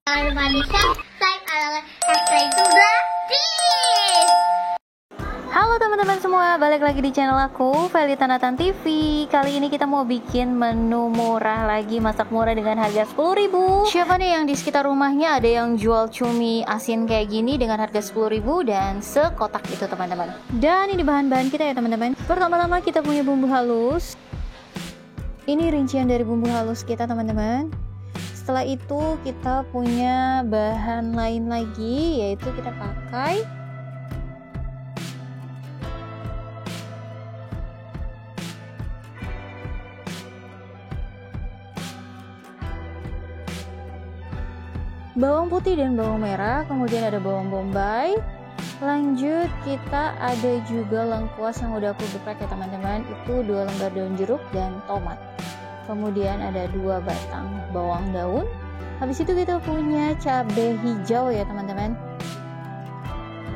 Jangan lupa di subscribe, subscribe itu gratis. Halo teman-teman semua, balik lagi di channel aku, Velita Nathan TV. Kali ini kita mau bikin menu murah lagi, masak murah dengan harga 10.000. Siapa nih yang di sekitar rumahnya ada yang jual cumi asin kayak gini dengan harga 10.000 dan sekotak itu teman-teman. Dan ini bahan-bahan kita ya teman-teman. Pertama-tama kita punya bumbu halus. Ini rincian dari bumbu halus kita teman-teman. Setelah itu kita punya bahan lain lagi, yaitu kita pakai bawang putih dan bawang merah, kemudian ada bawang bombay. Lanjut kita ada juga lengkuas yang udah aku geprek ya teman-teman, itu 2 lembar daun jeruk dan tomat. Kemudian ada 2 batang bawang daun. Habis itu kita punya cabai hijau ya teman-teman.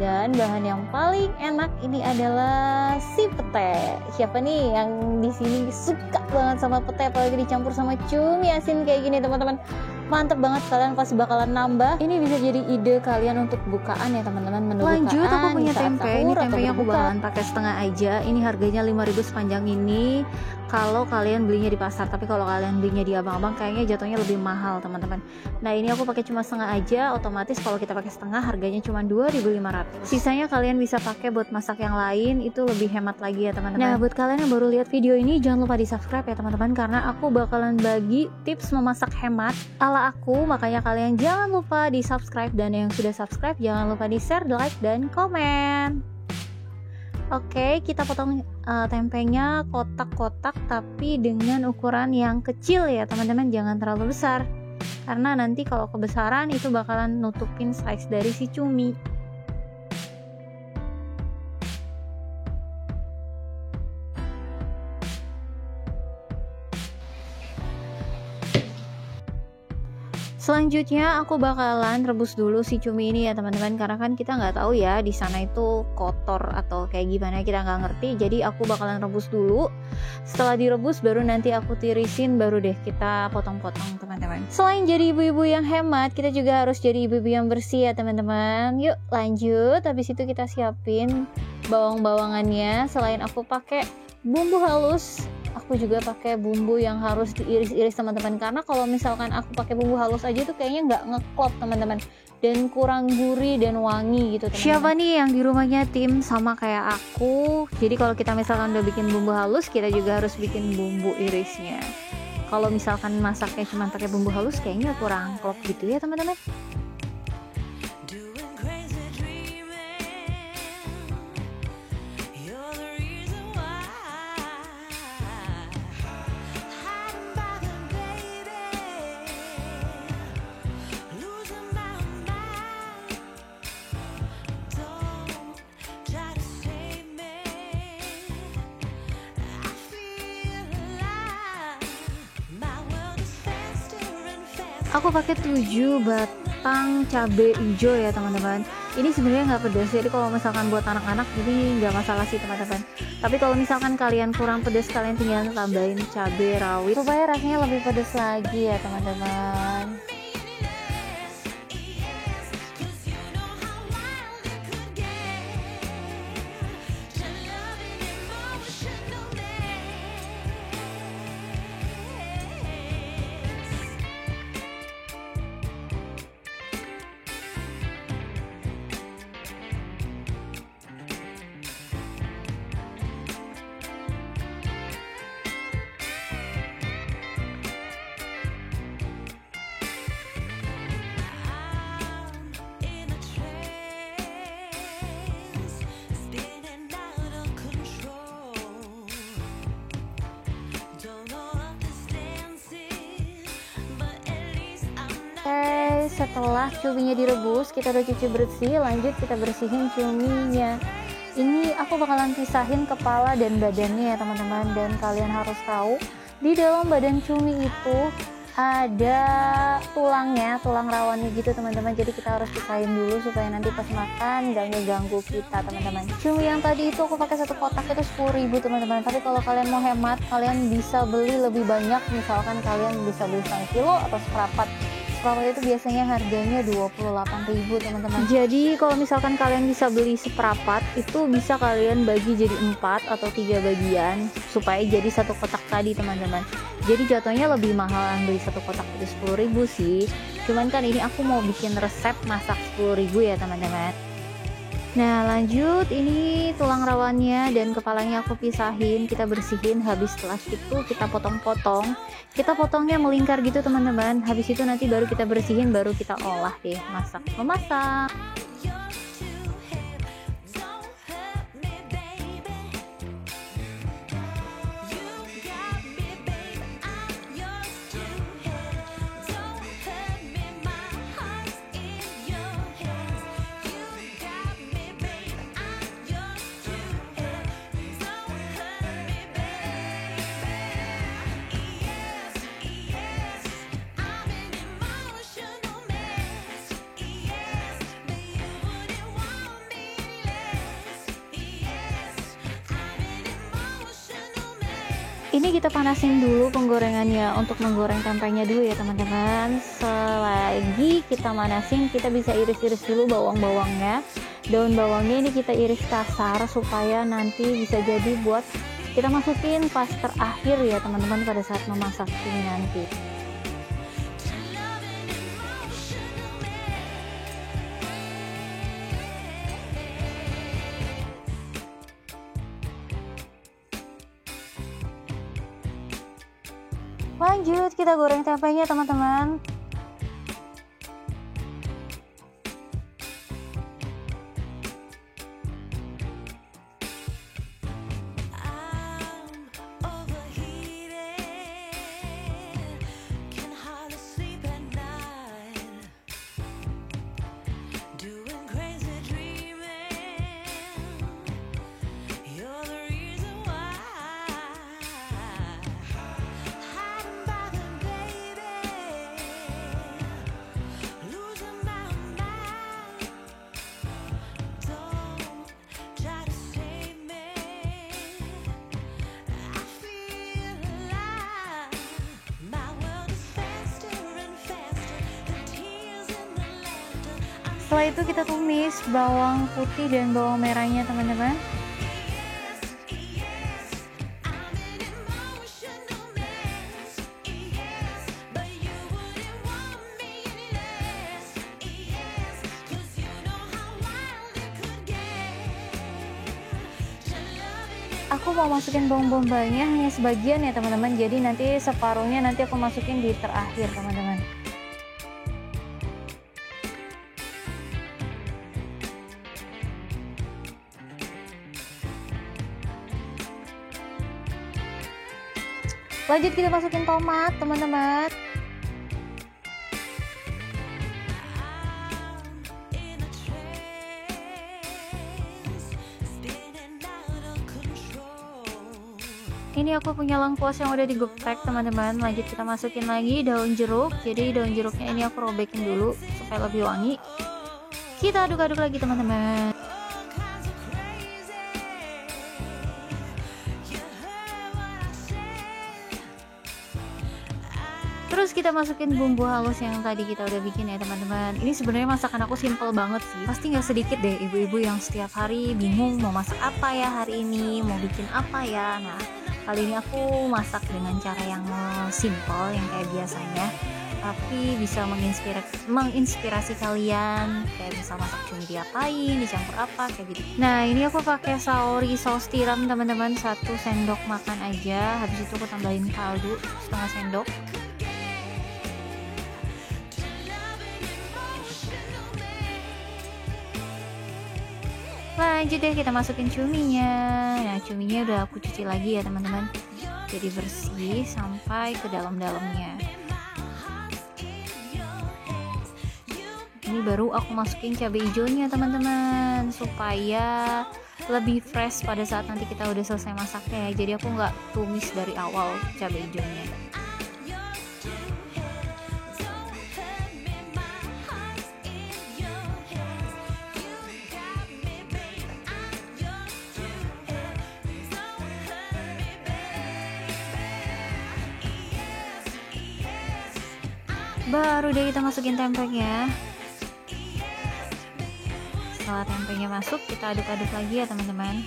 Dan bahan yang paling enak ini adalah si pete. Siapa nih yang di sini suka banget sama pete, apalagi dicampur sama cumi asin kayak gini teman-teman. Mantep banget, kalian pasti bakalan nambah. Ini bisa jadi ide kalian untuk bukaan ya teman-teman, menu Lanjut bukaan. aku punya tempe. Ini tempenya aku berbuka. bakalan pakai setengah aja. Ini harganya 5.000 sepanjang ini kalau kalian belinya di pasar, tapi kalau kalian belinya di abang-abang kayaknya jatuhnya lebih mahal teman-teman. Nah ini aku pakai cuma setengah aja, otomatis kalau kita pakai setengah harganya cuma 2.500. Sisanya kalian bisa pakai buat masak yang lain, itu lebih hemat lagi ya teman-teman. Nah buat kalian yang baru lihat video ini jangan lupa di subscribe ya teman-teman, karena aku bakalan bagi tips memasak hemat ala aku, makanya kalian jangan lupa di subscribe, dan yang sudah subscribe jangan lupa di share, like, dan komen. Oke, kita potong tempenya kotak-kotak tapi dengan ukuran yang kecil ya teman-teman, jangan terlalu besar, karena nanti kalau kebesaran itu bakalan nutupin size dari si cumi. Selanjutnya aku bakalan rebus dulu si cumi ini ya teman-teman, karena kan kita nggak tahu ya di sana itu kotor atau kayak gimana, kita nggak ngerti. Jadi aku bakalan rebus dulu. Setelah direbus baru nanti aku tirisin, baru deh kita potong-potong teman-teman. Selain jadi ibu-ibu yang hemat, kita juga harus jadi ibu-ibu yang bersih ya teman-teman. Yuk lanjut. Habis itu kita siapin bawang-bawangannya. Selain aku pakai bumbu halus, aku juga pakai bumbu yang harus diiris-iris teman-teman, karena kalau misalkan aku pakai bumbu halus aja tuh kayaknya nggak ngeklop teman-teman, dan kurang gurih dan wangi gitu teman-teman. Siapa nih yang di rumahnya tim sama kayak aku? Jadi kalau kita misalkan udah bikin bumbu halus, kita juga harus bikin bumbu irisnya. Kalau misalkan masaknya cuma pakai bumbu halus kayaknya kurang klop gitu ya teman-teman. Aku pakai 7 batang cabai hijau ya teman-teman. Ini sebenarnya nggak pedas, jadi kalau misalkan buat anak-anak ini nggak masalah sih teman-teman. Tapi kalau misalkan kalian kurang pedas, kalian tinggal tambahin cabai rawit supaya rasanya lebih pedas lagi ya teman-teman. Setelah cuminya direbus, kita udah cuci bersih, lanjut kita bersihin cuminya. Ini aku bakalan pisahin kepala dan badannya ya teman-teman, dan kalian harus tahu di dalam badan cumi itu ada tulangnya, tulang rawannya gitu teman-teman. Jadi kita harus pisahin dulu supaya nanti pas makan gak ngeganggu kita teman-teman. Cumi yang tadi itu aku pakai 1 kotak itu 10.000 teman-teman. Tapi kalau kalian mau hemat, kalian bisa beli lebih banyak. Misalkan kalian bisa beli 1 kilo atau seperapat separuh itu biasanya harganya 28.000 teman-teman. Jadi kalau misalkan kalian bisa beli seperapat, itu bisa kalian bagi jadi 4 atau 3 bagian supaya jadi satu kotak tadi teman-teman. Jadi jatuhnya lebih mahalan beli satu kotak itu 10.000 sih. Cuman kan ini aku mau bikin resep masak 10.000 ya teman-teman. Nah lanjut, ini tulang rawannya dan kepalanya aku pisahin, kita bersihin. Habis setelah itu kita potong-potong, kita potongnya melingkar gitu teman-teman. Habis itu nanti baru kita bersihin, baru kita olah deh, memasak. Ini kita panasin dulu penggorengannya untuk menggoreng tempenya dulu ya teman-teman. Selagi kita manasin, kita bisa iris-iris dulu bawang-bawangnya. Daun bawangnya ini kita iris kasar supaya nanti bisa jadi buat kita masukin pas terakhir ya teman-teman pada saat memasak ini nanti. Lanjut kita goreng tempenya teman-teman. Setelah itu kita tumis bawang putih dan bawang merahnya teman-teman. Aku mau masukin bawang bombaynya hanya sebagian ya teman-teman, jadi nanti separuhnya nanti aku masukin di terakhir teman-teman. Lanjut kita masukin tomat teman-teman. Ini aku punya lengkuas yang udah digeprek teman-teman. Lanjut kita masukin lagi daun jeruk. Jadi daun jeruknya ini aku robekin dulu supaya lebih wangi. Kita aduk-aduk lagi teman-teman. Terus kita masukin bumbu halus yang tadi kita udah bikin ya teman-teman. Ini sebenarnya masakan aku simple banget sih. Pasti nggak sedikit deh ibu-ibu yang setiap hari bingung mau masak apa ya hari ini, mau bikin apa ya. Nah kali ini aku masak dengan cara yang simple, yang kayak biasanya, tapi bisa menginspirasi kalian. Kayak bisa masak cumi diapain, dicampur apa kayak gitu. Nah ini aku pakai saori saus tiram teman-teman, 1 sendok makan aja. Habis itu aku tambahin kaldu setengah sendok. Lanjut deh kita masukin cuminya. Nah cuminya udah aku cuci lagi ya teman-teman, jadi bersih sampai ke dalam-dalamnya. Ini baru aku masukin cabai hijaunya teman-teman, supaya lebih fresh pada saat nanti kita udah selesai masaknya ya. Jadi aku nggak tumis dari awal cabai hijaunya. Baru deh kita masukin tempenya. Setelah tempenya masuk, kita aduk-aduk lagi ya teman-teman.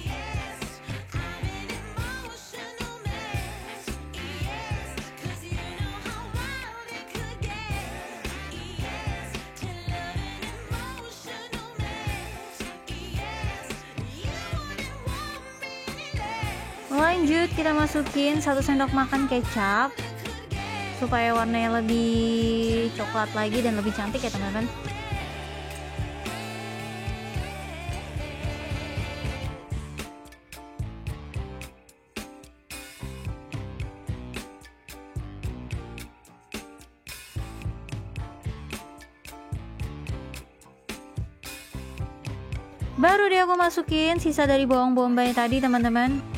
Lanjut kita masukin 1 sendok makan kecap supaya warnanya lebih coklat lagi dan lebih cantik ya teman-teman. Baru deh aku masukin sisa dari bawang bombay tadi teman-teman.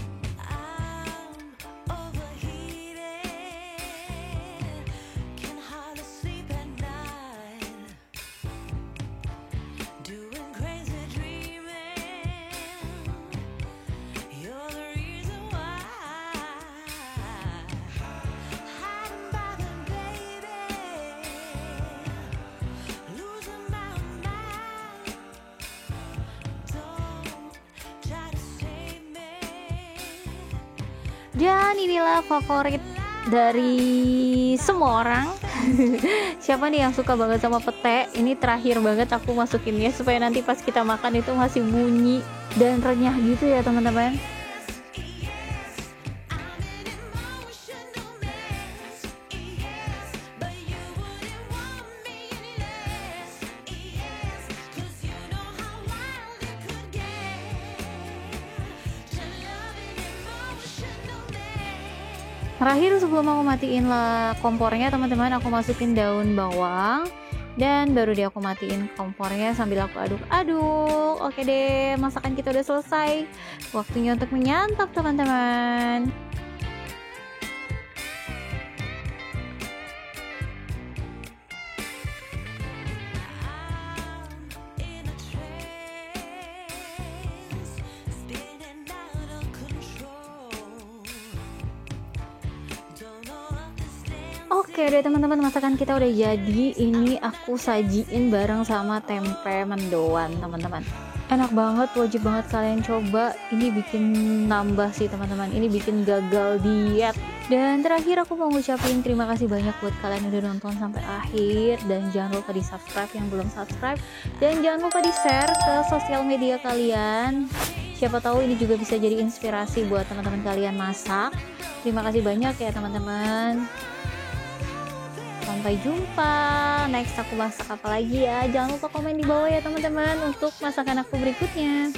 Dan inilah favorit dari semua orang. Siapa nih yang suka banget sama pete? Ini terakhir banget aku masukinnya supaya nanti pas kita makan itu masih bunyi dan renyah gitu ya teman-teman. Terakhir sebelum aku matiin lah kompornya teman-teman, aku masukin daun bawang dan baru deh aku matiin kompornya sambil aku aduk-aduk. Oke deh, masakan kita udah selesai. Waktunya untuk menyantap teman-teman. Oke deh teman-teman, masakan kita udah jadi. Ini aku sajiin bareng sama tempe mendoan teman-teman. Enak banget, wajib banget kalian coba. Ini bikin nambah sih teman-teman, ini bikin gagal diet. Dan terakhir aku mau ngucapin terima kasih banyak buat kalian yang udah nonton sampai akhir. Dan jangan lupa di subscribe yang belum subscribe. Dan jangan lupa di share ke sosial media kalian. Siapa tahu ini juga bisa jadi inspirasi buat teman-teman kalian masak. Terima kasih banyak ya teman-teman. Sampai jumpa. Next aku masak apa lagi ya. Jangan lupa komen di bawah ya teman-teman untuk masakan aku berikutnya.